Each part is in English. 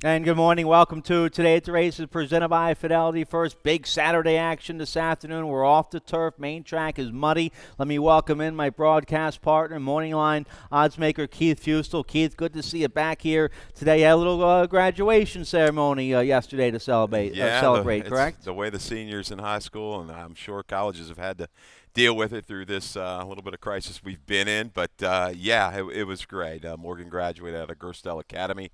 And good morning. Welcome to Today at the Races, presented by Fidelity First. Big Saturday action this afternoon. We're off the turf. Main track is muddy. Let me welcome in my broadcast partner, Morning Line odds maker Keith Fustel. Keith, good to see you back here today. You had a little graduation ceremony yesterday to celebrate. Correct? The way the seniors in high school, and I'm sure colleges have had to deal with it through this little bit of crisis we've been in. But, it was great. Morgan graduated out of Gerstel Academy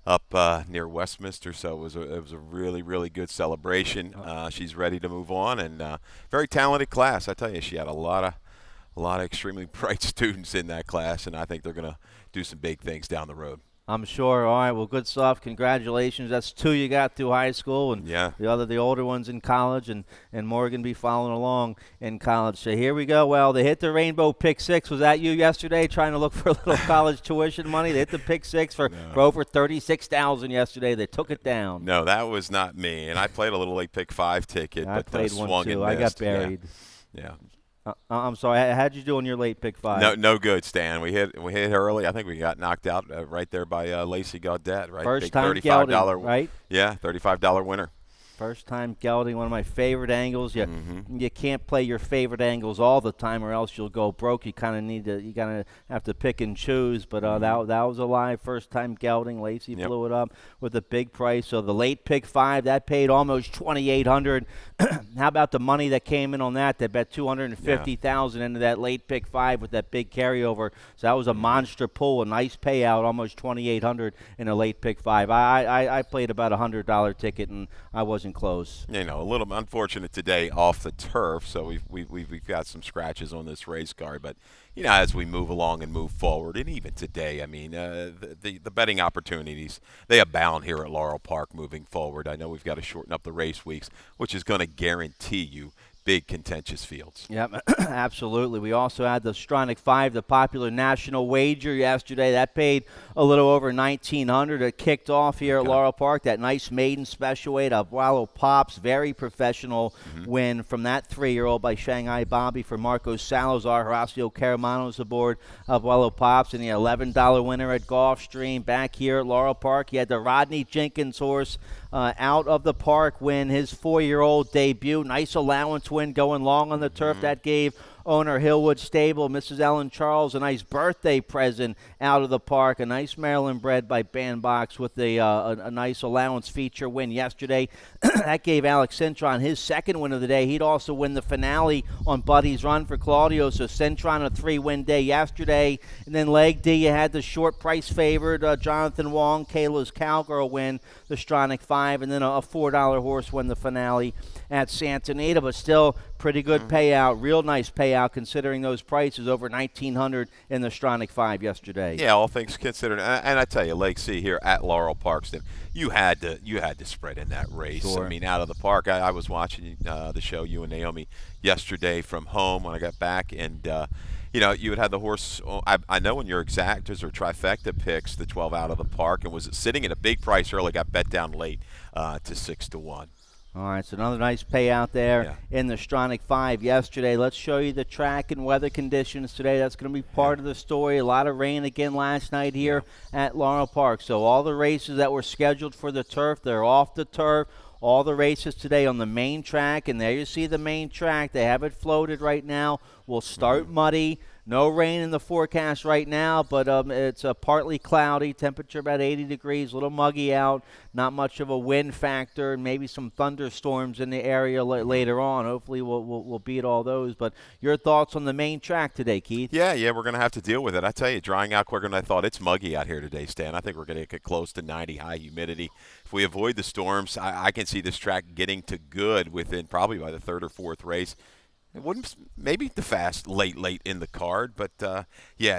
up near Westminster, so it was a really, really good celebration. She's ready to move on, and very talented class. I tell you, she had a lot of extremely bright students in that class, and I think they're going to do some big things down the road. I'm sure. All right, well, good stuff. Congratulations. That's two you got through high school, and the older ones in college, and Morgan be following along in college. So here we go. Well, they hit the rainbow pick six. Was that you yesterday trying to look for a little college tuition money? They hit the pick six for over $36,000 yesterday. They took it down. No, that was not me, and I played a little late pick five ticket, I but played swung one too. and I missed. got buried. Yeah. I'm sorry. How'd you do on your late pick five? No good, Stan. We hit early. I think we got knocked out right there by Lacey Gaudet. Right, First big time $35, gelding, right? Yeah, $35 winner. First time gelding, one of my favorite angles. You can't play your favorite angles all the time, or else you'll go broke. You kind of have to pick and choose. But that was a live first time gelding. Lacey blew it up with a big price. So the late pick five that paid almost $2,800. How about the money that came in on that? They bet $250,000 into that late pick five with that big carryover. So that was a monster pull, a nice payout, almost $2,800 in a late pick five. I played about $100 ticket, and I wasn't close. A little unfortunate today off the turf, so we've got some scratches on this race card. But as we move along and move forward, and even today, I mean, the betting opportunities, they abound here at Laurel Park moving forward. I know we've got to shorten up the race weeks, which is going to guarantee you big contentious fields. Yep, absolutely. We also had the Stronach 5, the popular national wager yesterday. That paid a little over $1,900. It kicked off here at Laurel Park. That nice maiden special weight of Wallow Pops, very professional win from that 3-year-old by Shanghai Bobby for Marcos Salazar. Horacio Caramano's aboard of Wallow Pops, and the $11 winner at Gulfstream back here at Laurel Park. You had the Rodney Jenkins horse out of the park win his 4-year-old debut. Nice allowance win going long on the turf. That gave owner Hillwood Stable, Mrs. Ellen Charles, a nice birthday present out of the park. A nice Maryland bred by Bandbox with a nice allowance feature win yesterday. That gave Alex Cintron his second win of the day. He'd also win the finale on Buddy's Run for Claudio. So Cintron a 3-win day yesterday. And then leg D, you had the short price favored Jonathan Wong, Kayla's Cowgirl win the Stronach 5, and then a $4 horse win the finale at Santa Anita. But still pretty good payout, real nice payout considering those prices, over $1,900 in the Stronach 5 yesterday. Yeah, all things considered, and I tell you, Lake C here at Laurel Parkston, you had to spread in that race. Sure. I mean, out of the park. I was watching the show, you and Naomi, yesterday from home when I got back, and you had the horse. I know in your exactas or trifecta picks, the 12 out of the park, and was sitting at a big price early, got bet down late to 6-1. All right, so another nice payout there in the Stronach 5 yesterday. Let's show you the track and weather conditions today. That's going to be part of the story. A lot of rain again last night here at Laurel Park. So all the races that were scheduled for the turf, they're off the turf. All the races today on the main track, and there you see the main track. They have it floated right now. We'll start muddy. No rain in the forecast right now, but it's partly cloudy. Temperature about 80 degrees, a little muggy out. Not much of a wind factor, and maybe some thunderstorms in the area later on. Hopefully we'll beat all those. But your thoughts on the main track today, Keith? Yeah, we're going to have to deal with it. I tell you, drying out quicker than I thought. It's muggy out here today, Stan. I think we're going to get close to 90, high humidity. If we avoid the storms, I can see this track getting to good within probably by the third or fourth race. It wouldn't maybe the fast late in the card, but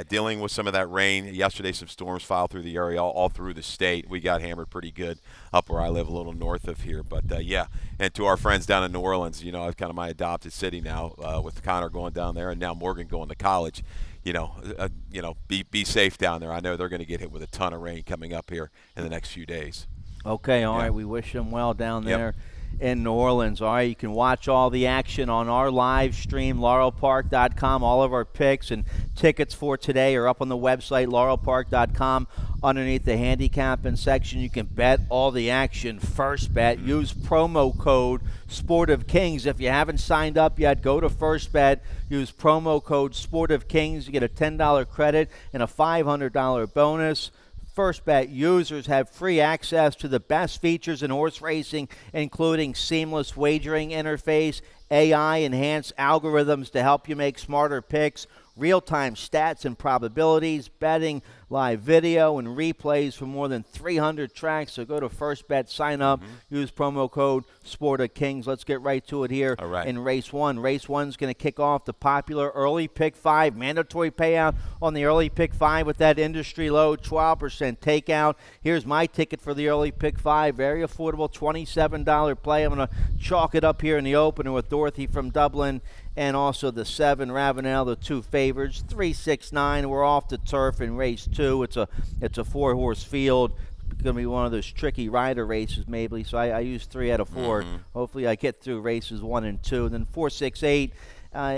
dealing with some of that rain yesterday. Some storms filed through the area, all through the state. We got hammered pretty good up where I live, a little north of here. But and to our friends down in New Orleans, it's kind of my adopted city now, with Connor going down there and now Morgan going to college. Be safe down there. I know they're going to get hit with a ton of rain coming up here in the next few days. Okay, all right. We wish them well down there in New Orleans. All right, you can watch all the action on our live stream, laurelpark.com, all of our picks, and Tickets for today are up on the website, laurelpark.com. Underneath the handicapping section, you can bet all the action. First bet, use promo code Sport of Kings. If you haven't signed up yet, go to First Bet, use promo code Sport of Kings. You get a $10 credit and a $500 bonus. First Bet users have free access to the best features in horse racing, including seamless wagering interface, AI-enhanced algorithms to help you make smarter picks, real-time stats and probabilities, betting, live video, and replays for more than 300 tracks. So go to First Bet, sign up, use promo code Sport of Kings. Let's get right to it here in Race 1. Race 1 is going to kick off the popular early pick 5. Mandatory payout on the early pick 5 with that industry low, 12% takeout. Here's my ticket for the early pick 5. Very affordable, $27 play. I'm going to chalk it up here in the opener with Dorothy from Dublin and also the 7 Ravenel, the 2 favorites. 3, 6, 9. We're off the turf in race 2. It's a 4-horse field. It's going to be one of those tricky rider races, maybe. So I use 3 out of 4. Hopefully I get through races 1 and 2. And then 4, 6, 8.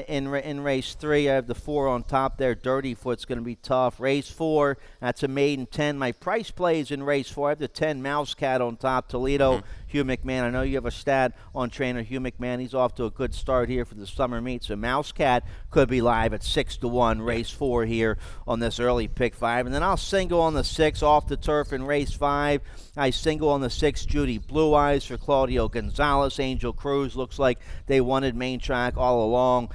In race 3, I have the 4 on top there. Dirty Foot's going to be tough. Race 4, that's a maiden 10. My price plays in race 4. I have the 10 Mouse Cat on top. Toledo, Hugh McMahon. I know you have a stat on trainer Hugh McMahon. He's off to a good start here for the summer meet. So Mouse Cat could be live at 6-1, race 4 here on this early pick 5. And then I'll single on the 6 off the turf in race 5. I single on the 6 Judy Blue Eyes for Claudio Gonzales. Angel Cruz looks like they wanted main track all along,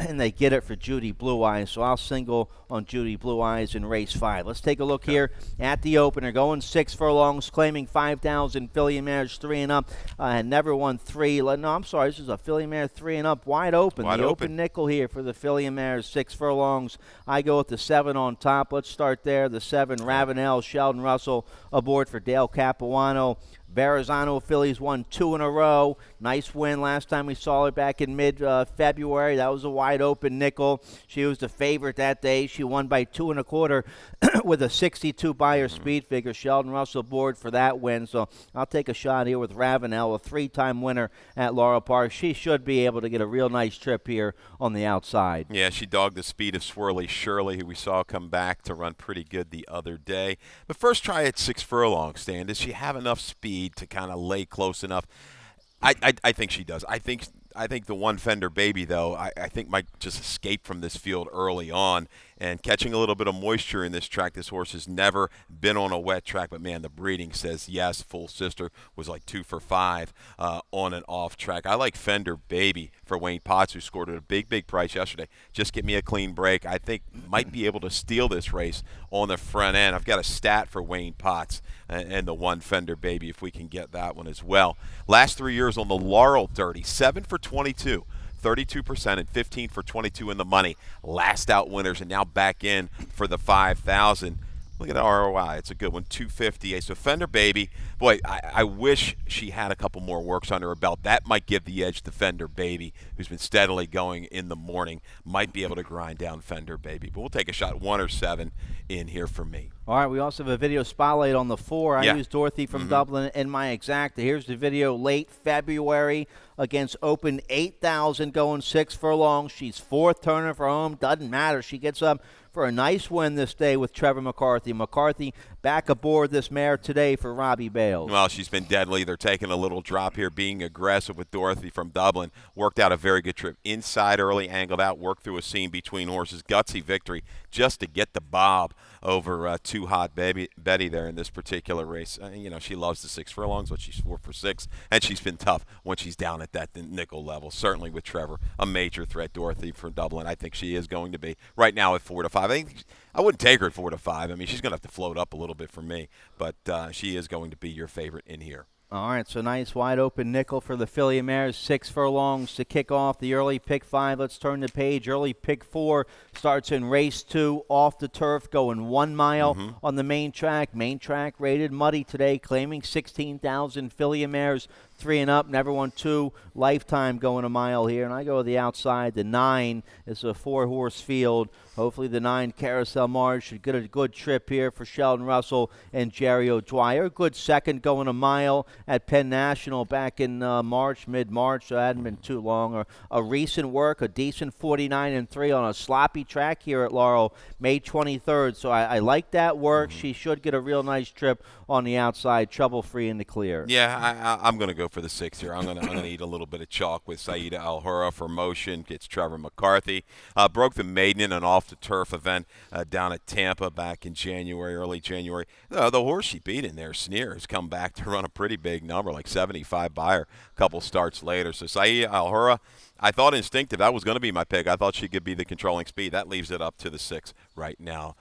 and they get it for Judy Blue Eyes. So I'll single on Judy Blue Eyes in race 5. Let's take a look here at the opener. Going 6 furlongs, claiming 5,000 filly mares 3 and up. Had never won 3. No, I'm sorry. This is a filly mare 3 and up, wide open. The open nickel here for the filly mares, 6 furlongs. I go with the 7 on top. Let's start there. The 7 Ravenel, Sheldon Russell aboard for Dale Capuano. Verrazano fillies won 2 in a row. Nice win last time we saw her back in mid-February. That was a wide-open nickel. She was the favorite that day. She won by 2 1/4 with a 62 buyer speed figure. Sheldon Russell aboard for that win. So I'll take a shot here with Ravenel, a 3-time winner at Laurel Park. She should be able to get a real nice trip here on the outside. Yeah, she dogged the speed of Swirly Shirley, who we saw come back to run pretty good the other day. But first try at 6 furlongs, Stan. Does she have enough speed to kind of lay close enough? I think she does. I think the One Fender Baby, though, I think might just escape from this field early on. And catching a little bit of moisture in this track, this horse has never been on a wet track. But, man, the breeding says yes. Full Sister was like 2 for 5 on and off track. I like Fender Baby for Wayne Potts, who scored at a big price yesterday. Just get me a clean break. I think might be able to steal this race on the front end. I've got a stat for Wayne Potts and the One Fender Baby, if we can get that one as well. Last 3 years on the Laurel Dirty, 7 for 22. 32% and 15 for 22 in the money. Last out winners, and now back in for the 5,000. Look at the ROI. It's a good one, 258. So Fender Baby, boy, I wish she had a couple more works under her belt. That might give the edge to Fender Baby, who's been steadily going in the morning. Might be able to grind down Fender Baby. But we'll take a shot, 1 or 7 in here for me. All right, we also have a video spotlight on the 4. I used Dorothy from Dublin in my exacta. Here's the video late February against Open 8,000, going 6 furlongs. She's 4th turner for home. Doesn't matter. She gets up for a nice win this day with Trevor McCarthy. McCarthy back aboard this mare today for Robbie Bales. Well, she's been deadly. They're taking a little drop here, being aggressive with Dorothy from Dublin. Worked out a very good trip. Inside early, angled out, worked through a seam between horses. Gutsy victory just to get the bob over Too Hot Betty there in this particular race. She loves the 6 furlongs, but she's 4 for 6, and she's been tough when she's down at that nickel level. Certainly with Trevor, a major threat. Dorothy from Dublin, I think she is going to be right now at 4 to 5. I wouldn't take her at 4 to 5. I mean, she's going to have to float up a little bit for me, but she is going to be your favorite in here. All right, so nice wide open nickel for the filly mares. 6 furlongs to kick off the early pick 5. Let's turn the page. Early pick 4 starts in race 2 off the turf, going 1 mile on the main track. Main track rated muddy today, claiming 16,000 filly mares 3 and up, never won 2, Lifetime going a mile here. And I go to the outside. The 9 is a 4-horse field. Hopefully the 9, Carousel Mars, should get a good trip here for Sheldon Russell and Jerry O'Dwyer. Good second going a mile at Penn National back in mid-March, so it hadn't been too long. A recent work, a decent 49 and 3 on a sloppy track here at Laurel, May 23rd. So I like that work. She should get a real nice trip on the outside, trouble-free in the clear. Yeah, I'm going to go for the 6 here. I'm going to eat a little bit of chalk with Saida Alhura for motion. Gets Trevor McCarthy. Broke the maiden in an off-the-turf event down at Tampa back in early January. The horse she beat in there, Sneer, has come back to run a pretty big number, like 75 by her a couple starts later. So Saida Alhura, I thought instinctive. That was going to be my pick. I thought she could be the controlling speed. That leaves it up to the 6 right now.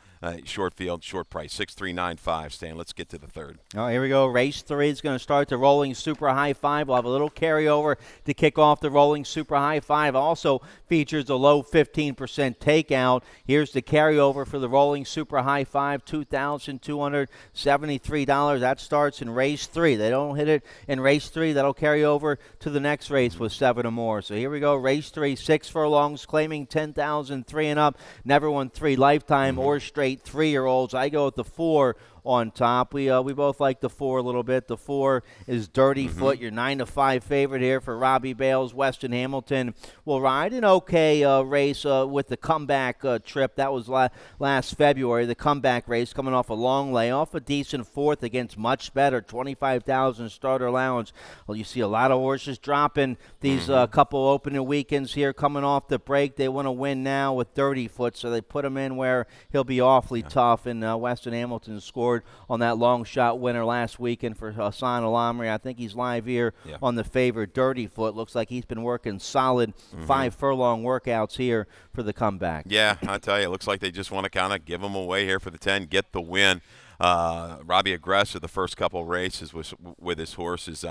Short field, short price, 6.395. Stan, let's get to the third. Oh, here we go. Race 3 is going to start the Rolling Super High 5. We'll have a little carryover to kick off the Rolling Super High 5. Also features a low 15% takeout. Here's the carryover for the Rolling Super High 5, $2,273. That starts in race 3. They don't hit it in race 3. That'll carry over to the next race with 7 or more. So here we go. Race 3, 6 furlongs, claiming 10,003 and up. Never won 3 Lifetime or straight 3-year-olds. I go with the 4 on top. We both like the 4 a little bit. The 4 is Dirty Foot, your 9-5 favorite here for Robbie Bales. Weston Hamilton will ride an okay race with the comeback trip. That was last February, the comeback race, coming off a long layoff. A decent 4th against much better, 25,000 starter allowance. Well, you see a lot of horses dropping these couple opening weekends here coming off the break. They want to win now with Dirty Foot, so they put him in where he'll be awfully tough. And Weston Hamilton scored on that long shot winner last weekend for Hassan Al-Amri. I think he's live here on the favorite Dirty Foot. Looks like he's been working solid 5 furlong workouts here for the comeback. Yeah, I tell you, it looks like they just want to kind of give him away here for the 10, get the win. Robbie Aggressor, the first couple races with his horses.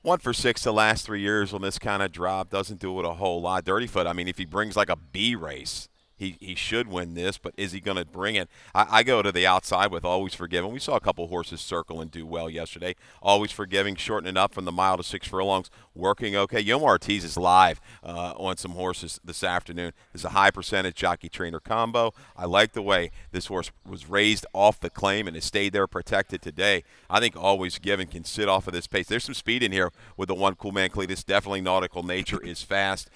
1 for 6 the last 3 years on this kind of drop. Doesn't do it a whole lot. Dirty Foot, I mean, if he brings like a B race, He should win this, but is he going to bring it? I go to the outside with Always Forgiving. We saw a couple horses circle and do well yesterday. Always Forgiving, shortening up from the mile to 6 furlongs, working okay. Yomar Ortiz is live on some horses this afternoon. This is a high percentage jockey-trainer combo. I like the way this horse was raised off the claim and has stayed there protected today. I think Always Forgiving can sit off of this pace. There's some speed in here with the 1 Cool Man Cletus. Definitely Nautical Nature is fast.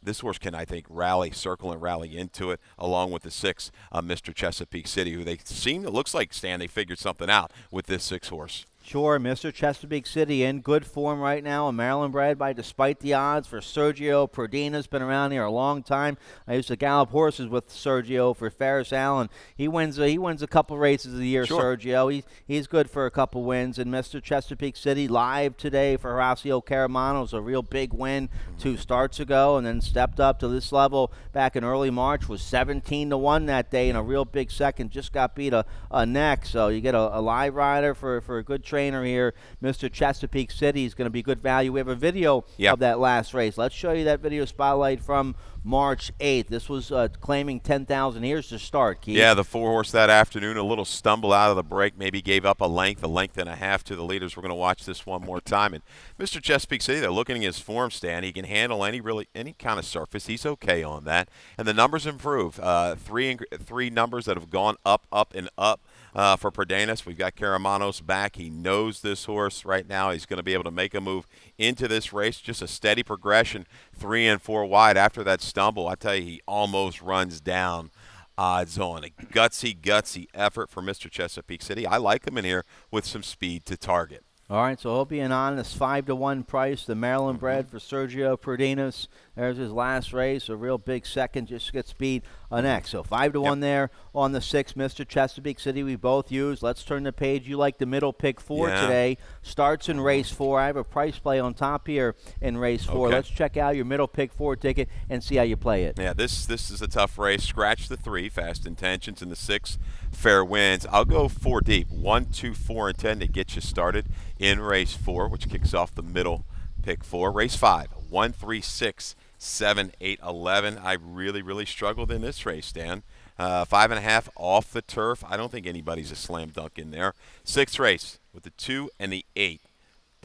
This horse can, I think, circle and rally into it, along with the 6, Mr. Chesapeake City, who it looks like, Stan, they figured something out with this 6 horse. Sure, Mr. Chesapeake City in good form right now. A Maryland bred by Despite the Odds for Sergio Perdina's been around here a long time. I used to gallop horses with Sergio for Ferris Allen. He wins a couple races a year, sure. Sergio. He's good for a couple wins. And Mr. Chesapeake City live today for Horacio Caramonos, a real big win 2 starts ago, and then stepped up to this level back in early March, was 17-1 that day, and a real big second. Just got beat a neck. So you get a live rider for a good trainer here. Mr. Chesapeake City is going to be good value. We have a video of that last race. Let's show you that video spotlight from March 8th. This was claiming 10,000. Here's the start, Keith. Yeah, the 4-horse that afternoon, a little stumble out of the break, maybe gave up a length and a half to the leaders. We're going to watch this one more time. And Mr. Chesapeake City, they're looking at his form stand. He can handle any kind of surface. He's okay on that. And the numbers improve. Three numbers that have gone up, and up. For Perdanis, we've got Caramonos back. He knows this horse right now. He's going to be able to make a move into this race. Just a steady progression, 3 and 4 wide after that stumble. I tell you, he almost runs down odds on. A gutsy effort for Mr. Chesapeake City. I like him in here with some speed to target. All right, so he'll be an honest 5-1 price. The Maryland bred for Sergio Perdinas. There's his last race, a real big second, just gets speed next. So 5-1 there on the 6, Mr. Chesapeake City. We both use. Let's turn the page. You like the middle pick 4 today. Starts in race 4. I have a price play on top here in race 4. Okay. Let's check out your middle pick 4 ticket and see how you play it. Yeah, this is a tough race. Scratch the 3, Fast Intentions, and the 6, Fair Winds. I'll go 4 deep, 1, 2, 4, and 10 to get you started in race 4, which kicks off the middle pick 4. Race 5, 1, 3, 6, 7, 8, 11. I really struggled in this race, Dan. 5.5 off the turf. I don't think anybody's a slam dunk in there. 6th race with the 2 and the 8.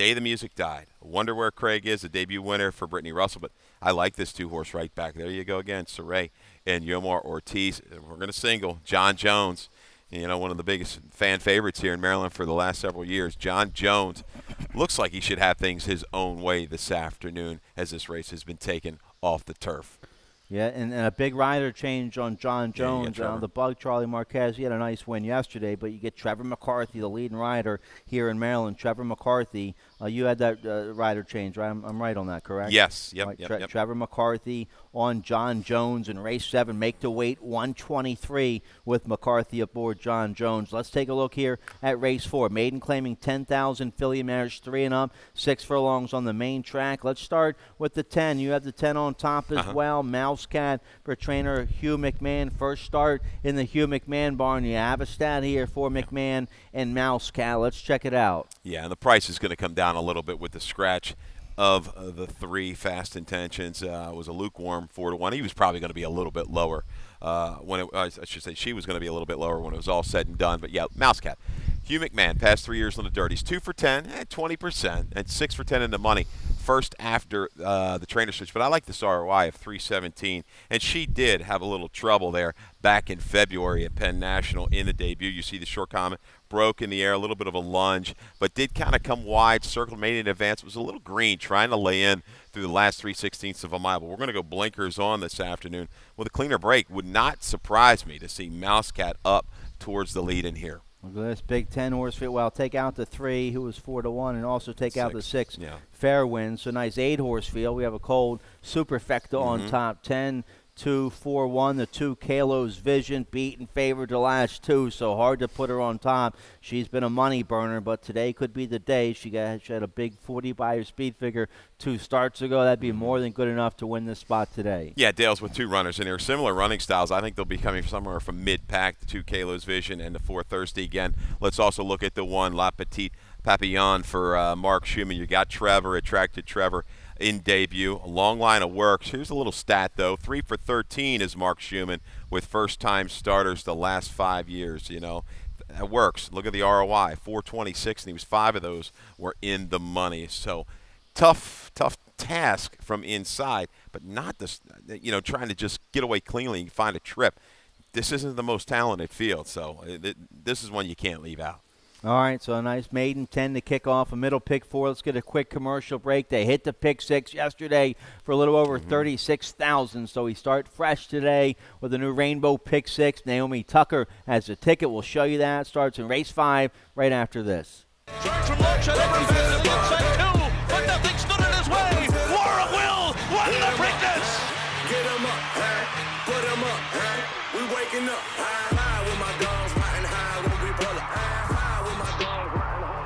Day the Music Died. I wonder where Craig is, the debut winner for Brittany Russell. But I like this two-horse right back. There you go again, Saray and Yomar Ortiz. We're going to single John Jones. One of the biggest fan favorites here in Maryland for the last several years. John Jones looks like he should have things his own way this afternoon as this race has been taken off the turf. Yeah, and a big rider change on John Jones. The Bug, Charlie Marquez, he had a nice win yesterday, but you get Trevor McCarthy, the leading rider here in Maryland. Trevor McCarthy, you had that rider change, right? I'm right on that, correct? Yes. Yep, right, yep. Trevor McCarthy on John Jones in race 7. Make the weight 123 with McCarthy aboard John Jones. Let's take a look here at race 4. Maiden claiming 10,000, filly mares 3 and up, 6 furlongs on the main track. Let's start with the 10. You have the 10 on top as well. Mousecat for trainer Hugh McMahon. First start in the Hugh McMahon barn. You have a stat here for McMahon and Mousecat. Let's check it out. Yeah, and the price is going to come down a little bit with the scratch of the 3 Fast Intentions. Was a lukewarm 4-1. He was probably going to be a little bit lower I should say she was going to be a little bit lower when it was all said and done. But yeah, Mousecat. Hugh McMahon, past 3 years on the dirt. He's 2 for 10, 20%, and 6 for 10 in the money. First after the trainer switch, but I like this ROI of 317, and she did have a little trouble there back in February at Penn National in the debut. You see the short comment, broke in the air, a little bit of a lunge, but did kind of come wide, circled, made an advance. It was a little green, trying to lay in through the last 3/16 of a mile, but we're going to go blinkers on this afternoon with a cleaner break. Would not surprise me to see Mousecat up towards the lead in here. Look at this big 10-horse field. Well, take out the 3, who was 4-1, and also take out the 6. Yeah. Fair win. So nice 8-horse field. We have a cold Superfecta on top. 10, 2, 4, 1. The 2 Kalo's Vision beaten favored the last 2, so hard to put her on top. She's been a money burner, but today could be the day. She had a big 40 by her speed figure 2 starts ago. That'd be more than good enough to win this spot today. Yeah, Dale's with 2 runners in here. Similar running styles. I think they'll be coming somewhere from mid-pack, the 2 Kalo's Vision and the 4 Thirsty again. Let's also look at the 1 La Petite Papillon for Mark Schumann. You got Trevor, attracted Trevor in debut. A long line of work. Here's a little stat, though. 3 for 13 is Mark Schumann with first-time starters the last 5 years. That works. Look at the ROI, 426, and he was 5 of those were in the money. So tough task from inside, but not this, trying to just get away cleanly and find a trip. This isn't the most talented field, so this is one you can't leave out. All right, so a nice maiden 10 to kick off, a middle pick 4. Let's get a quick commercial break. They hit the pick 6 yesterday for a little over 36,000, so we start fresh today with a new rainbow pick 6. Naomi Tucker has a ticket. We'll show you that. Starts in race 5 right after this. Charge from Locha, number 5, the outside 2, but nothing stood in his way. Laurel will won the Preakness. Get 'em up, hey, put 'em up, hey. We waking up, high with my dogs riding high when we pull up, high with my dogs riding high.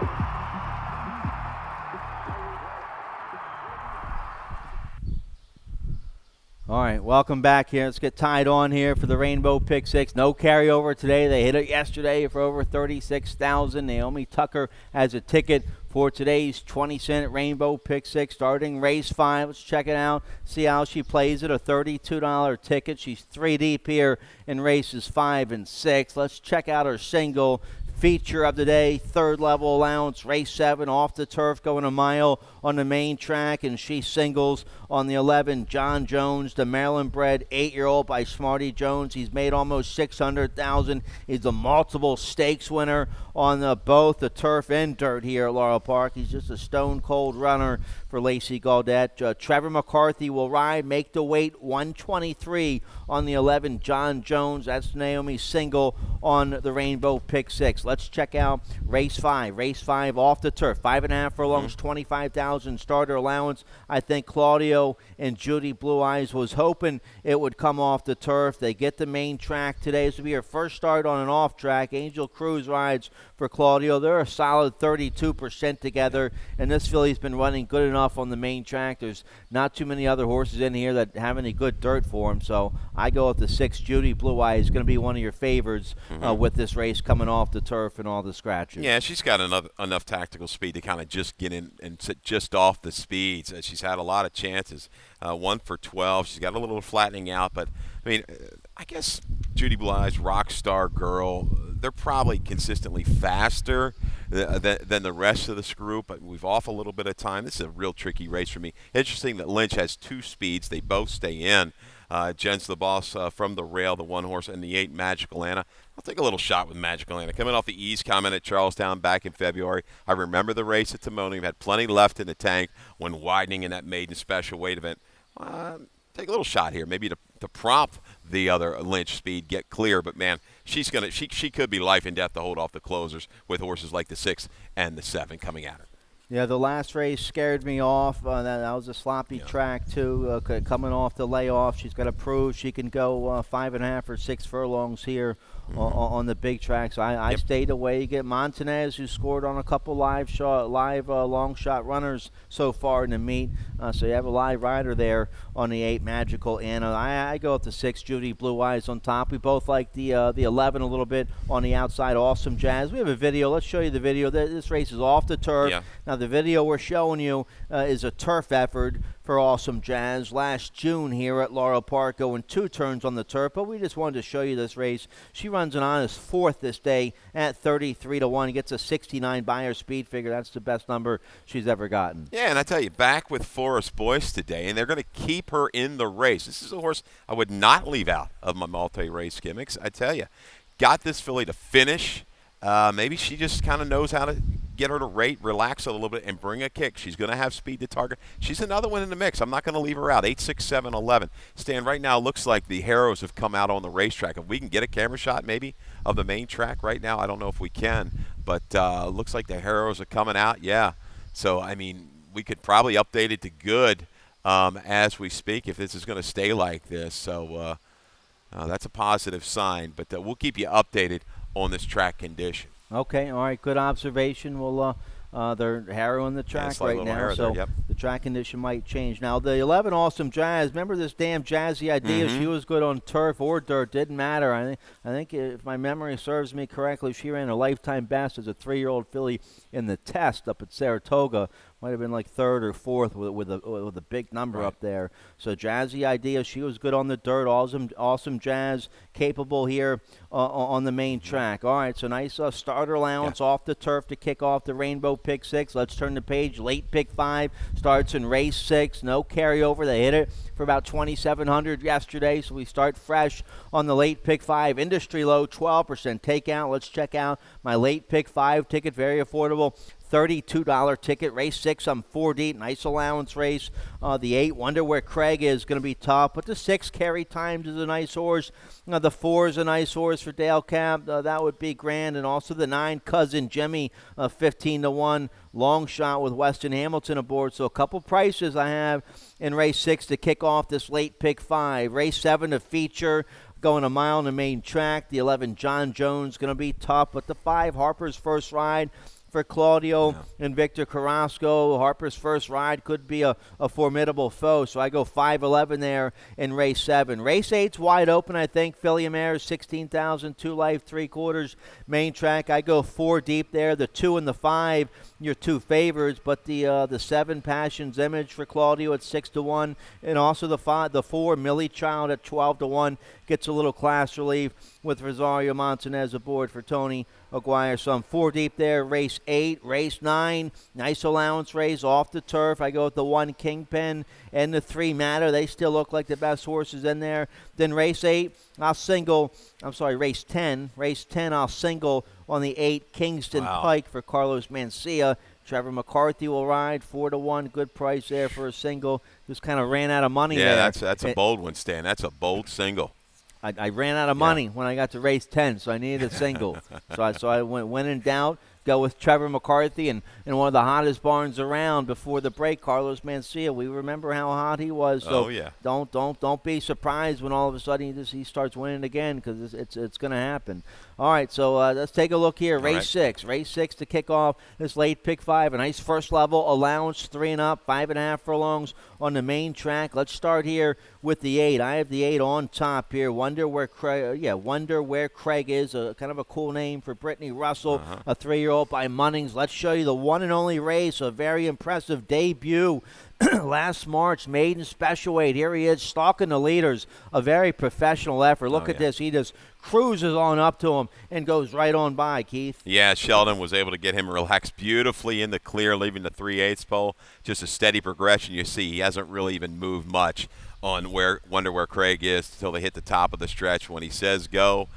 All right, welcome back here. Let's get tied on here for the Rainbow Pick 6. No carryover today. They hit it yesterday for over 36,000. Naomi Tucker has a ticket for today's 20-cent Rainbow Pick 6, starting race 5. Let's check it out, see how she plays it. A $32 ticket. She's 3 deep here in races 5 and 6. Let's check out her single. Feature of the day, 3rd level allowance, race 7 off the turf, going a mile on the main track, and she singles on the 11, John Jones, the Maryland-bred 8-year-old by Smarty Jones. He's made almost $600,000. He's a multiple stakes winner on both the turf and dirt here at Laurel Park. He's just a stone-cold runner for Lacey Gaudette. Trevor McCarthy will ride, make the weight 123 on the 11, John Jones. That's Naomi's single on the Rainbow Pick 6. Let's check out race 5. Race 5 off the turf. 5.5 furlongs, 25,000 starter allowance. I think Claudio and Judy Blue Eyes was hoping it would come off the turf. They get the main track today. This will be her first start on an off track. Angel Cruz rides for Claudio. They're a solid 32% together, and this filly's been running good enough on the main track. There's not too many other horses in here that have any good dirt for them, so I go with the 6, Judy Blue Eyes. Going to be one of your favorites with this race coming off the turf and all the scratches. Yeah, she's got enough tactical speed to kind of just get in and sit just off the speeds. She's had a lot of chances. 1 for 12. She's got a little flattening out, but I mean, I guess Judy Blue Eyes, rock star girl, they're probably consistently faster than the rest of this group, but we've off a little bit of time. This is a real tricky race for me. Interesting that Lynch has 2 speeds. They both stay in. Jen's the boss from the rail, the 1 horse, and the 8 Magical Anna. I'll take a little shot with Magical Anna. Coming off the ease comment at Charlestown back in February, I remember the race at Timonium. Had plenty left in the tank when widening in that maiden special weight event. Take a little shot here, maybe to prompt the other Lynch speed, get clear. But, man, she could be life and death to hold off the closers with horses like the 6 and the 7 coming at her. Yeah, the last race scared me off. That was a sloppy track, too, coming off the layoff. She's got to prove she can go 5.5 or 6 furlongs here on the big track. So I stayed away. You get Montanez, who scored on a couple live long shot runners so far in the meet. So you have a live rider there on the 8 Magical Anna. I go with the 6 Judy Blue Eyes on top. We both like the 11 a little bit on the outside. Awesome Jazz. We have a video. Let's show you the video. This race is off the turf. Yeah. Now, the video we're showing you is a turf effort for Awesome Jazz last June here at Laurel Park, going 2 turns on the turf. But we just wanted to show you this race. She runs an honest 4th this day at 33-1. Gets a 69 buyer speed figure. That's the best number she's ever gotten. Yeah, and I tell you, back with Forrest Boyce today, and they're going to keep her in the race. This is a horse I would not leave out of my multi-race gimmicks. I tell you, got this filly to finish. Maybe she just kind of knows how to get her to rate, relax a little bit, and bring a kick. She's going to have speed to target. She's another one in the mix. I'm not going to leave her out. 8, 6, 7, 11. Stan, right now looks like the Harrows have come out on the racetrack. If we can get a camera shot maybe of the main track right now, I don't know if we can, but looks like the Harrows are coming out. Yeah. So, I mean, we could probably update it to good as we speak if this is going to stay like this. So that's a positive sign, but we'll keep you updated on this track condition. Okay, all right, good observation. We'll they're harrowing the track right now, so the track condition might change. Now, the 11 Awesome Jazz, remember this damn Jazzy Idea? She was good on turf or dirt, didn't matter. I think if my memory serves me correctly, she ran a lifetime best as a 3-year-old filly in the test up at Saratoga. Might have been like 3rd or 4th with a big number up there. So Jazzy Idea, she was good on the dirt. Awesome Jazz, capable here on the main track. All right, so nice starter allowance off the turf to kick off the Rainbow Pick 6. Let's turn the page. Late Pick 5 starts in race 6. No carryover. They hit it for about 2,700 yesterday, so we start fresh on the Late Pick 5. Industry low, 12% takeout. Let's check out my Late Pick 5 ticket. Very affordable. $32 ticket. Race 6, I'm 4 deep. Nice allowance race. The 8, wonder where Craig is, going to be tough. But the 6, Carry Times, is a nice horse. The 4 is a nice horse for Dale Camp. That would be grand. And also the 9, Cousin Jimmy, 15-1. Long shot with Weston Hamilton aboard. So a couple prices I have in race 6 to kick off this Late Pick 5. Race 7 to feature, going a mile on the main track. The 11, John Jones, going to be tough. But the 5, Harper's First Ride for Claudio and Victor Carrasco. Harper's First Ride could be a formidable foe, so I go 5-11 there in race 7. Race 8's wide open, I think. Philly Mare, 16,000, 2 life, 3/4. Main track, I go 4 deep there. The 2 and the 5, your 2 favorites, but the 7, Passion's Image for Claudio at 6-1, and also the 4, Millie Child at 12-1. Gets a little class relief with Rosario Montanez aboard for Tony Aguirre. So I'm 4 deep there. Race 8, race 9, nice allowance race off the turf. I go with the 1, Kingpin, and the 3, Matter. They still look like the best horses in there. Then race 8, race 10. Race 10, I'll single on the 8, Kingston Pike for Carlos Mencia. Trevor McCarthy will ride 4-1. Good price there for a single. Just kind of ran out of money there. Yeah, that's a bold one, Stan. That's a bold single. I ran out of money when I got to race 10, so I needed a single. so I went in doubt, go with Trevor McCarthy and one of the hottest barns around before the break, Carlos Mencia. We remember how hot he was. So don't be surprised when all of a sudden he starts winning again, because it's going to happen. All right, so let's take a look here. Race 6. Race 6 to kick off this Late Pick 5. A nice first level allowance, 3 and up, 5.5 furlongs on the main track. Let's start here with the 8. I have the 8 on top here. Wonder Where Craig is. Kind of a cool name for Brittany Russell, a 3-year-old 8-year-old by Munnings. Let's show you the one and only race, a very impressive debut last March, maiden special weight. Here he is, stalking the leaders. A very professional effort. Look at this. He just cruises on up to him and goes right on by, Keith. Yeah, Sheldon was able to get him relaxed beautifully in the clear, leaving the 3/8 pole. Just a steady progression. You see, he hasn't really even moved much on wonder where Craig is until they hit the top of the stretch. When he says go,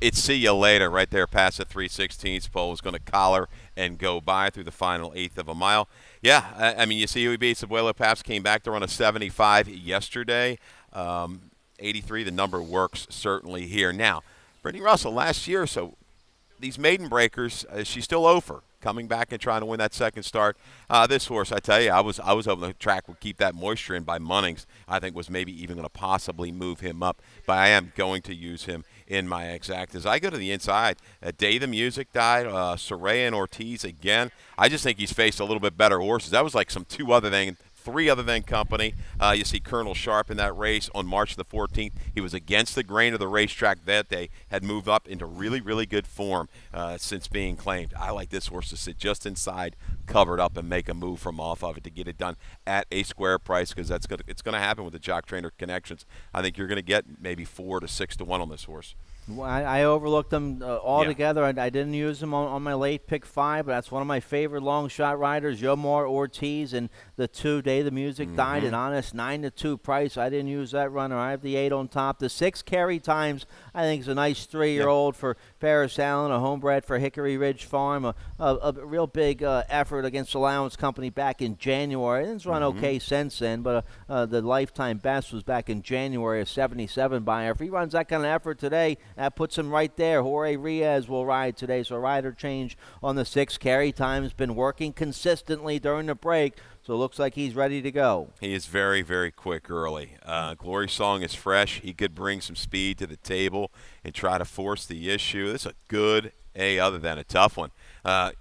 it's see you later right there past the 3/16 pole. Is going to collar and go by through the final eighth of a mile. Yeah, I mean, you see who he beats. Abuelo Paps came back to run a 75 yesterday. 83, the number works certainly here. Now, Brittany Russell last year, so these maiden breakers, she's still over, coming back and trying to win that second start. This horse, I tell you, I was hoping the track would keep that moisture in by Munnings. I think was maybe even going to possibly move him up, but I am going to use him in my exact. As I go to the inside, Day the Music died, Soraya and Ortiz again. I just think he's faced a little bit better horses. That was like some three other than company. You see Colonel Sharp in that race on March the 14th. He was against the grain of the racetrack that day, had moved up into really, really good form since being claimed. I like this horse to sit just inside, covered up, and make a move from off of it to get it done at a square price, because it's going to happen with the jock trainer connections. I think you're going to get maybe 4 to 6 to 1 on this horse. Well, I overlooked them altogether. I didn't use them on my late pick 5, but that's one of my favorite long shot riders, Yomar Ortiz, and the 2 Day the Music died an honest 9-2 price. I didn't use that runner. I have the 8 on top. The 6 carry times, I think, is a nice 3-year-old for Paris Allen, a homebred for Hickory Ridge Farm, a real big effort against Allowance Company back in January. It's run okay since then, but the lifetime best was back in January, a 77 buyer. If he runs that kind of effort today, that puts him right there. Jorge Riaz will ride today, so a rider change on the 6 carry time. Has been working consistently during the break, so it looks like he's ready to go. He is very, very quick early. Glory Song is fresh. He could bring some speed to the table and try to force the issue. This is a good other than a tough one. I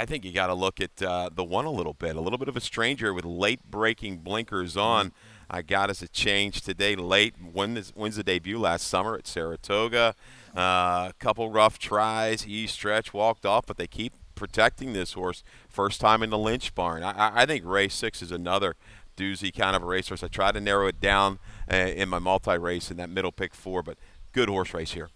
think you got to look at the one a little bit of a stranger with late breaking blinkers on. I got as a change today late. Wins the debut last summer at Saratoga. A couple rough tries. He stretched, walked off, but they keep protecting this horse. First time in the Lynch barn. I think race 6 is another doozy kind of a racehorse. I tried to narrow it down in my multi-race in that middle pick 4, but good horse race here.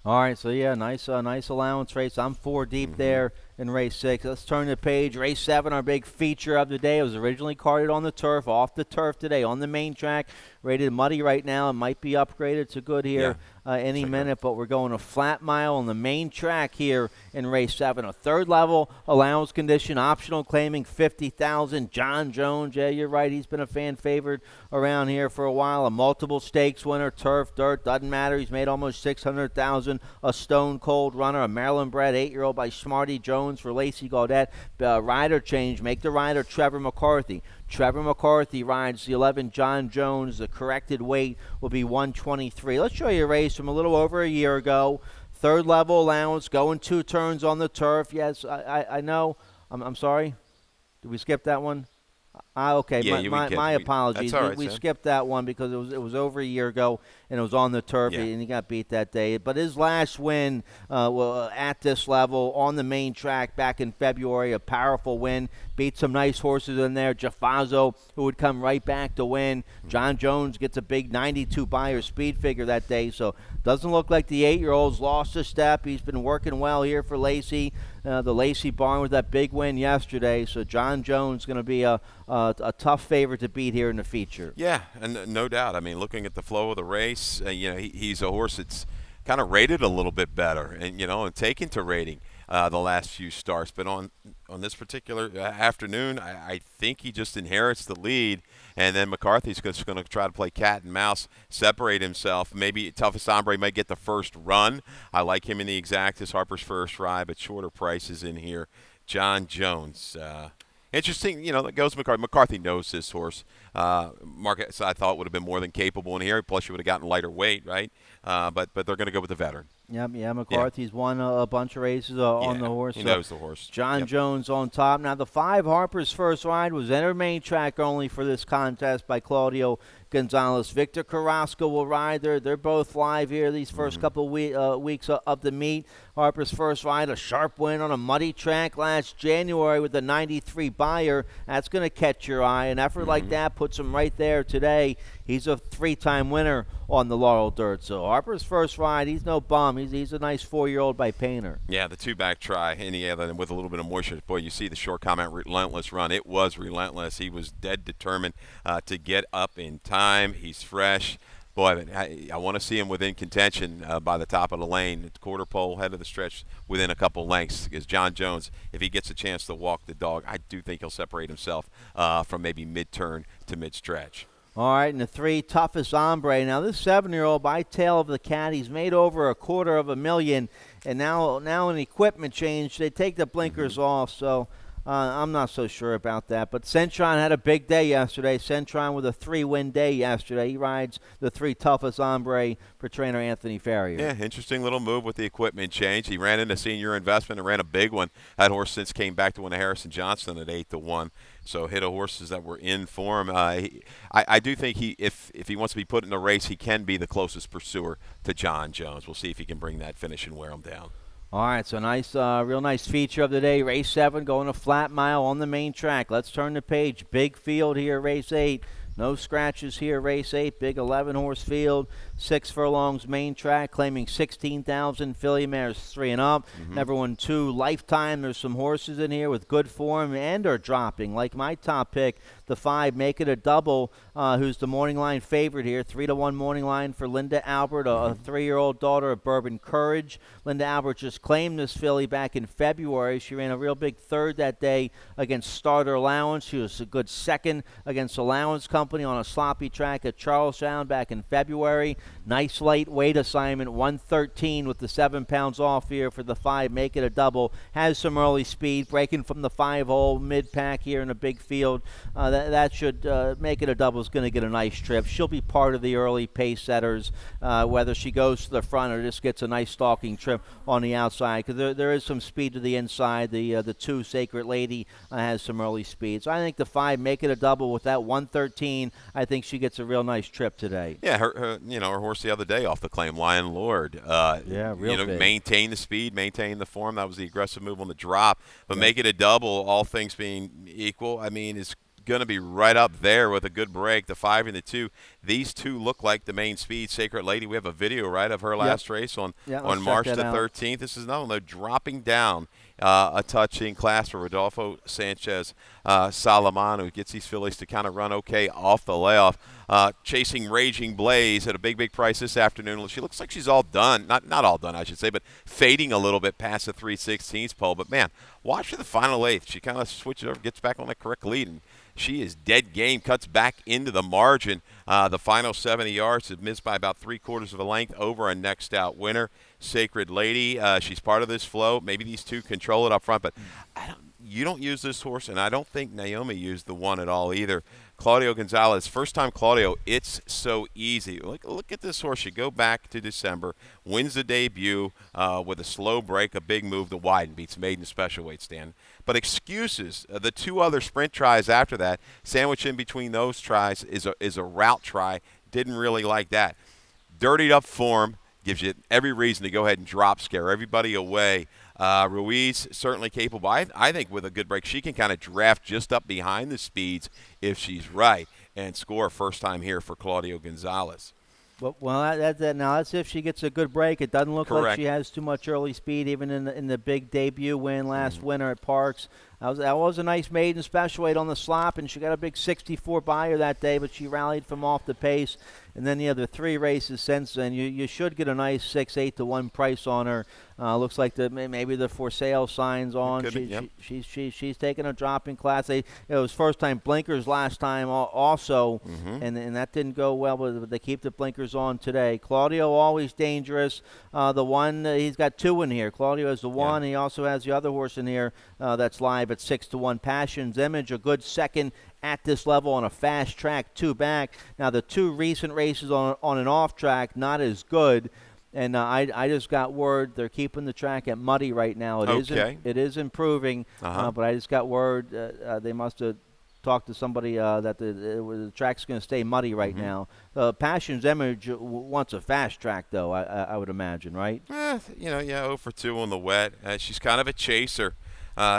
All right, so yeah, nice allowance race. I'm 4 deep there in race 6. Let's turn the page. Race 7, our big feature of the day. It was originally carded on the turf, off the turf today, on the main track. Rated muddy right now. It might be upgraded to good here any minute, but we're going a flat mile on the main track here in race 7. A third level allowance condition, optional claiming $50,000. John Jones, yeah, you're right. He's been a fan favorite around here for a while. A multiple stakes winner, turf, dirt, doesn't matter. He's made almost $600,000. A stone cold runner, a Maryland bred 8-year-old by Smarty Jones for Lacey Gaudette. Rider change, make the rider Trevor McCarthy. Trevor McCarthy rides the 11 John Jones. The corrected weight will be 123. Let's show you a race from a little over a year ago. Third level allowance, going 2 turns on the turf. Yes, I know. I'm sorry. Did we skip that one? Okay, yeah, my apologies. That's all right, we skipped that one because it was over a year ago and it was on the turf and he got beat that day. But his last win at this level on the main track back in February, a powerful win. Beat some nice horses in there. Jaffazo, who would come right back to win. John Jones gets a big 92 buyer speed figure that day. So doesn't look like the 8-year-old's lost a step. He's been working well here for Lacey. The Lacey barn with that big win yesterday. So John Jones going to be a tough favorite to beat here in the feature. Yeah, and no doubt. I mean, looking at the flow of the race, he's a horse that's kind of rated a little bit better and taken to rating the last few starts. But on this particular afternoon, I think he just inherits the lead, and then McCarthy's just going to try to play cat and mouse, separate himself. Maybe Toughest Hombre might get the first run. I like him in the exactas, Harper's first ride, but shorter prices in here. John Jones. Interesting, that goes McCarthy. McCarthy knows this horse. Marcus, I thought, would have been more than capable in here. Plus, you would have gotten lighter weight, right? But they're going to go with the veteran. Yeah, McCarthy's won a bunch of races on the horse. He knows the horse. John Jones on top. Now, the 5 Harper's first ride was entered main track only for this contest by Claudio Gonzales. Victor Carrasco will ride. They're both live here these first couple weeks of the meet. Harper's first ride, a sharp win on a muddy track last January with the 93 Buyer. That's going to catch your eye. An effort like that puts him right there today. He's a 3-time winner on the Laurel Dirt. So Harper's first ride, he's no bum. He's a nice 4-year-old by Painter. Yeah, the two-back try, and with a little bit of moisture. Boy, you see the short comment, relentless run. It was relentless. He was dead determined to get up in time. He's fresh. Boy, I want to see him within contention by the top of the lane. Quarter pole, head of the stretch, within a couple lengths. Because John Jones, if he gets a chance to walk the dog, I do think he'll separate himself from maybe mid-turn to mid-stretch. All right, and the 3, Toughest Hombre. Now, this 7-year-old, by tail of the cat, he's made over $250,000, and now an equipment change. They take the blinkers off, so I'm not so sure about that. But Centron had a big day yesterday. Centron with a 3-win day yesterday. He rides the 3, Toughest Hombre for trainer Anthony Farrier. Yeah, interesting little move with the equipment change. He ran into senior investment and ran a big one. That horse since came back to win a Harrison Johnson at 8-1. So hit a horses that were in form. I do think if he wants to be put in a race, he can be the closest pursuer to John Jones. We'll see if he can bring that finish and wear him down. All right, so nice, real nice feature of the day. Race 7 going a flat mile on the main track. Let's turn the page. Big field here, race 8. No scratches here, race 8. Big 11-horse field. 6 furlongs main track, claiming 16,000 filly mares 3 and up. Never won 2 lifetime. There's some horses in here with good form and are dropping. Like my top pick, the 5, Make It a Double, who's the morning line favorite here. 3-1 morning line for Linda Albert, a 3-year-old daughter of Bourbon Courage. Linda Albert just claimed this filly back in February. She ran a real big third that day against Starter Allowance. She was a good second against Allowance Company on a sloppy track at Charlestown back in February. Nice light weight assignment, 113 with the 7 pounds off here for the 5, Make It a Double. Has some early speed, breaking from the 5-hole mid-pack here in a big field. That should Make It a Double is going to get a nice trip. She'll be part of the early pace setters, whether she goes to the front or just gets a nice stalking trip on the outside, because there is some speed to the inside. The 2, Sacred Lady, has some early speed. So I think the 5, Make It a Double with that 113, I think she gets a real nice trip today. Yeah, her horse the other day off the claim, Lion Lord. Big. Maintain the speed, maintain the form. That was the aggressive move on the drop. But Make It a Double, all things being equal, I mean, is going to be right up there with a good break. The 5 and the 2, these 2 look like the main speed. Sacred Lady, we have a video of her last race on March the 13th. This is another dropping down a touch in class for Rodolfo Sanchez Salaman, who gets these fillies to kind of run okay off the layoff. Chasing Raging Blaze at a big price this afternoon. She looks like she's all done. Not all done, I should say, but fading a little bit past the 3/16 pole. But, man, watch her the final 8th. She kind of switches over, gets back on the correct lead, and she is dead game, cuts back into the margin. The final 70 yards is missed by about 3/4 of a length over a next out winner. Sacred Lady, she's part of this flow. Maybe these 2 control it up front, but you don't use this horse, and I don't think Naomi used the 1 at all either. Claudio Gonzales, first time Claudio, it's so easy. Look at this horse. You go back to December, wins the debut with a slow break, a big move to widen, beats maiden special weight stand. But excuses, the 2 other sprint tries after that, sandwiched in between those tries is a route try. Didn't really like that. Dirtied up form gives you every reason to go ahead and drop, scare everybody away. Ruiz certainly capable. I think with a good break, she can kind of draft just up behind the speeds if she's right and score first time here for Claudio Gonzales. Well, that's if she gets a good break. It doesn't look like she has too much early speed, even in the big debut win last winter at Parks. That was a nice maiden special weight on the slop, and she got a big 64 Buyer that day, but she rallied from off the pace. And then the other 3 races since then, you should get a nice 6-8-1 price on her. Looks like maybe the for sale signs on. She's taking a drop in class. It was first time blinkers last time also, and that didn't go well, but they keep the blinkers on today. Claudio always dangerous. The 1, he's got 2 in here. Claudio has the 1. He also has the other horse in here that's live at 6-1. Passion's Image, a good second at this level on a fast track, 2 back. Now the 2 recent races on an off track, not as good. And I just got word they're keeping the track at muddy right now. It is improving, but I just got word they must have talked to somebody that the track's going to stay muddy right now. Passion's Image wants a fast track, though, I would imagine, right? Yeah, 0 for 2 on the wet. She's kind of a chaser.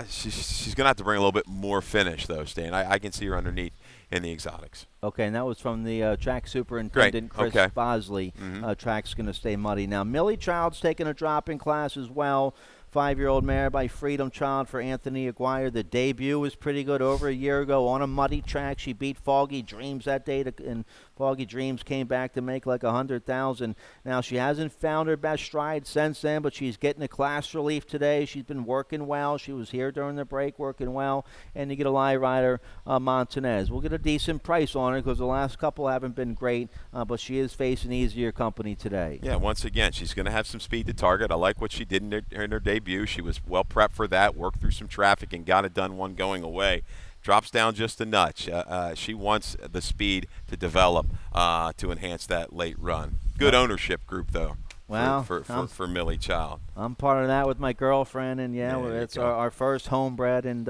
She's going to have to bring a little bit more finish, though, Stan. I can see her underneath in the exotics. Okay, and that was from the track superintendent, Great. Chris Okay. Bosley. Track's going to stay muddy. Now, Millie Child's taking a drop in class as well. 5-year-old mare by Freedom Child for Anthony Aguirre. The debut was pretty good over a year ago on a muddy track. She beat Foggy Dreams that day, and Foggy Dreams came back to make like 100,000. Now, she hasn't found her best stride since then, but she's getting a class relief today. She's been working well. She was here during the break working well. And you get a live rider, Montanez. We'll get a decent price on her because the last couple haven't been great, but she is facing easier company today. Yeah, once again, she's going to have some speed to target. I like what she did in her debut. She was well prepped for that, worked through some traffic, and got it done one going away. Drops down just a notch. She wants the speed to develop to enhance that late run. Good ownership group, though, Wow. for Millie Child. I'm part of that with my girlfriend, and There it's you go. our first homebred, and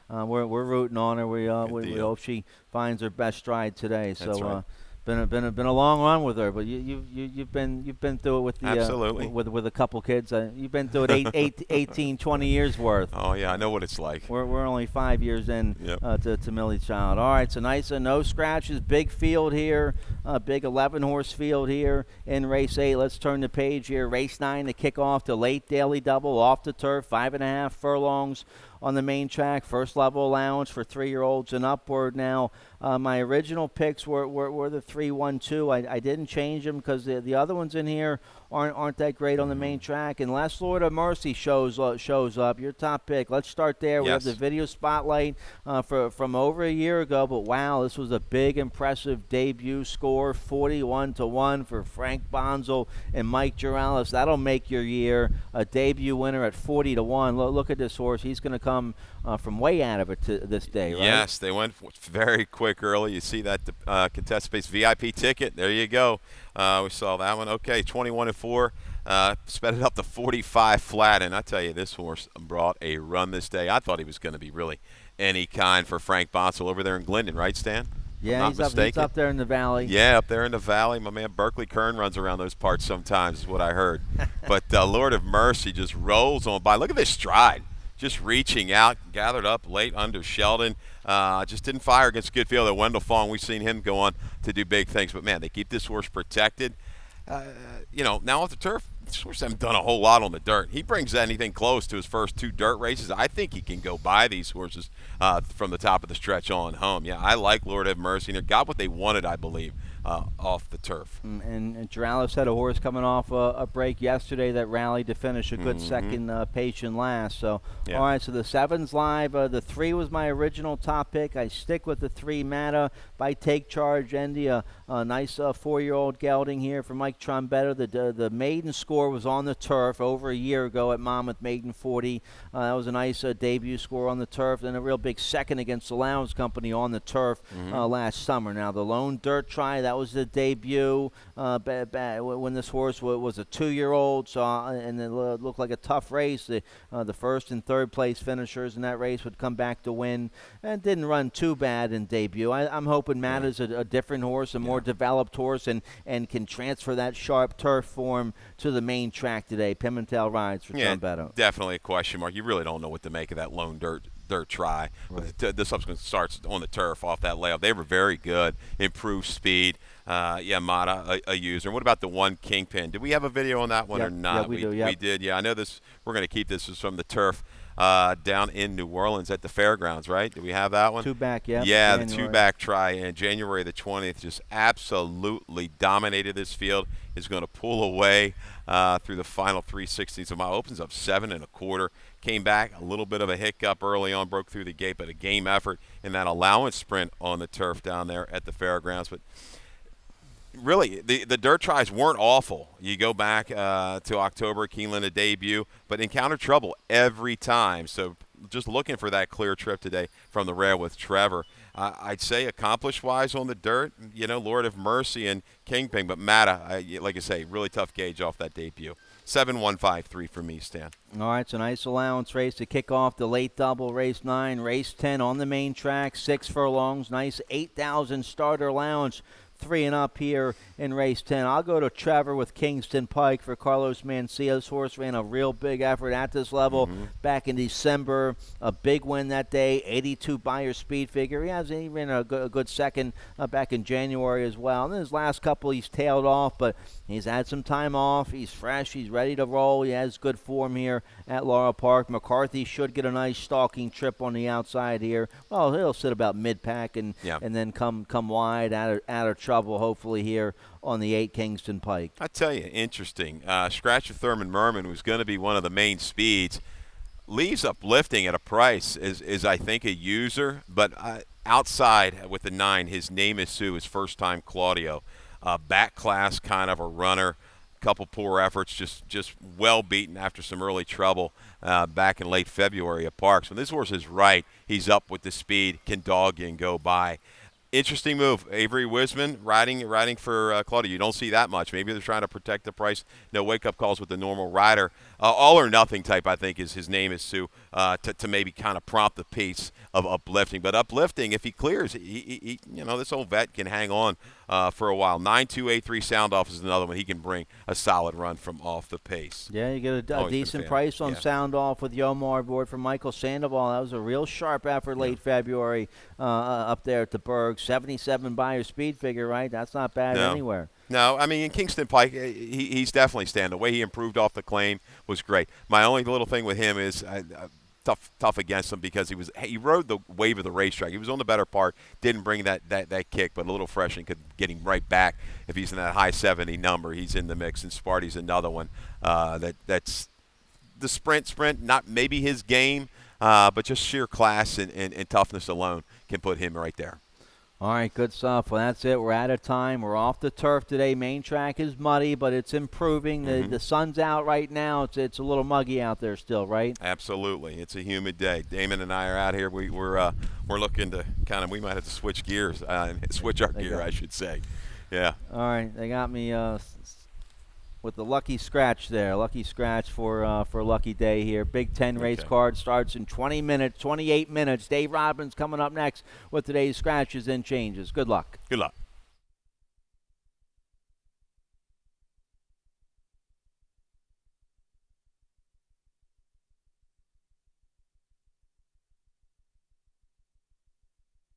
we're rooting on her. We deal. hope she finds her best stride today. That's So right. been a long run with her, but you've been through it with the Absolutely. with a couple kids. You've been through it 18, 20 years worth. Oh, yeah, I know what it's like. We're only 5 years in Yep. to Millie Child. All right, so nice no scratches, big field here, big 11-horse field here in race 8. Let's turn the page here. Race 9 to kick off the late daily double off the turf, 5.5 furlongs on the main track. First level allowance for 3-year-olds and upward. Now, my original picks were the 3, 1, 2. I didn't change them because the other ones in here aren't that great on the main track. Unless Lord of Mercy shows up, your top pick. Let's start there. We have Yes. the video spotlight from over a year ago. But wow, this was a big, impressive debut score, 41-1 for Frank Bonzel and Mike Juralis. That'll make your year. A debut winner at 40-1. Look at this horse. He's going to come from way out of it to this day, right? Yes, they went very quick early. You see that contest space VIP ticket. There you go. We saw that one. Okay, 21-4. Sped it up to 45 flat. And I tell you, this horse brought a run this day. I thought he was going to be really any kind for Frank Bonsall over there in Glendon, right, Stan? Yeah, he's up there in the valley. Yeah, up there in the valley. My man Berkeley Kern runs around those parts sometimes, is what I heard. But Lord of Mercy just rolls on by. Look at this stride. Just reaching out, gathered up late under Sheldon. Just didn't fire against good field at Wendell Fong. We've seen him go on to do big things. But, man, they keep this horse protected. Now off the turf, this horse hasn't done a whole lot on the dirt. He brings anything close to his first 2 dirt races. I think he can go by these horses from the top of the stretch on home. Yeah, I like Lord have Mercy. And they got what they wanted, I believe, off the turf. And Juralis had a horse coming off a break yesterday that rallied to finish a good second, patient last. So, Yeah. all right, so the 7's live. The 3 was my original top pick. I stick with the 3, Matta by Take Charge. Andy, a nice 4-year-old gelding here for Mike Trombetta. The maiden score was on the turf over a year ago at Monmouth Maiden 40. That was a nice debut score on the turf. Then a real big second against the Lowndes Company on the turf last summer. Now, the lone dirt try, that was the debut when this horse was a 2-year-old. So, and it looked like a tough race. The first and third place finishers in that race would come back to win. And didn't run too bad in debut. I'm hoping Matta's a different horse, a more developed horse, and can transfer that sharp turf form to the main track today. Pimentel rides for Trombetta. Definitely a question mark. You really don't know what to make of that lone dirt try. Right. The subsequent starts on the turf off that layup. They were very good, improved speed. Matta, a user. And what about the 1 Kingpin? Did we have a video on that one or not? Yeah, we do. Yep. We did. Yeah, I know this. We're going to keep this from the turf down in New Orleans at the fairgrounds, right? Did we have that one? 2-back, yeah. Yeah, January. the 2-back try in January the 20th just absolutely dominated this field. Is going to pull away through the final 360. So my opens up 7 1/4. Came back a little bit of a hiccup early on, broke through the gate, but a game effort in that allowance sprint on the turf down there at the fairgrounds. But really, the dirt tries weren't awful. You go back to October, Keeneland a debut, but encountered trouble every time. So just looking for that clear trip today from the rail with Trevor. I'd say accomplished-wise on the dirt, Lord of Mercy and Kingpin, but Matta, like I say, really tough gauge off that debut. 7153 for me, Stan. All right, so nice allowance race to kick off the late double, race 9, race 10 on the main track, 6 furlongs, nice 8,000 starter allowance. 3 and up here in race 10. I'll go to Trevor with Kingston Pike for Carlos Mencia. This horse ran a real big effort at this level back in December. A big win that day, 82 Buyer speed figure. He ran a good second back in January as well. And his last couple he's tailed off, but he's had some time off. He's fresh. He's ready to roll. He has good form here at Laurel Park. McCarthy should get a nice stalking trip on the outside here. Well, he'll sit about mid-pack and then come wide out of trouble, hopefully, here on the 8 Kingston Pike. I tell you, interesting. Scratcher Thurman Merman, who's going to be one of the main speeds, leaves Uplifting at a price is I think, a user. But outside with the 9, his name is Sue, his first time Claudio. Back class kind of a runner. Couple poor efforts, just well beaten after some early trouble back in late February at Parks. When this horse is right, he's up with the speed, can dog you and go by. Interesting move. Avery Wisman riding for Claudio. You don't see that much. Maybe they're trying to protect the price. No wake-up calls with the normal rider. All or nothing type, I think, is his name is Sue, to maybe kind of prompt the pace of Uplifting. But Uplifting, if he clears, he this old vet can hang on for a while. 9-2-8-3 sound off is another one. He can bring a solid run from off the pace. Yeah, you get a decent price on sound off with Yomar aboard for Michael Sandoval. That was a real sharp effort late February up there at the Berg. 77 Buyer speed figure, right? That's not bad anywhere. No, I mean, in Kingston Pike, he's definitely standing. The way he improved off the claim was great. My only little thing with him is tough against him because he rode the wave of the racetrack. He was on the better part, didn't bring that kick, but a little fresh and could get him right back. If he's in that high 70 number, he's in the mix. And Sparty's another one that's the sprint, not maybe his game, but just sheer class and toughness alone can put him right there. All right, good stuff. Well, that's it. We're out of time. We're off the turf today. Main track is muddy, but it's improving. The sun's out right now. It's a little muggy out there still, right? Absolutely. It's a humid day. Damon and I are out here. We're looking to we might have to switch gears, switch our gear, I should say. Yeah. All right, they got me with the lucky scratch there. Lucky scratch for a lucky day here. Big 10 race card starts in 28 minutes. Dave Robbins coming up next with today's scratches and changes. Good luck. Good luck.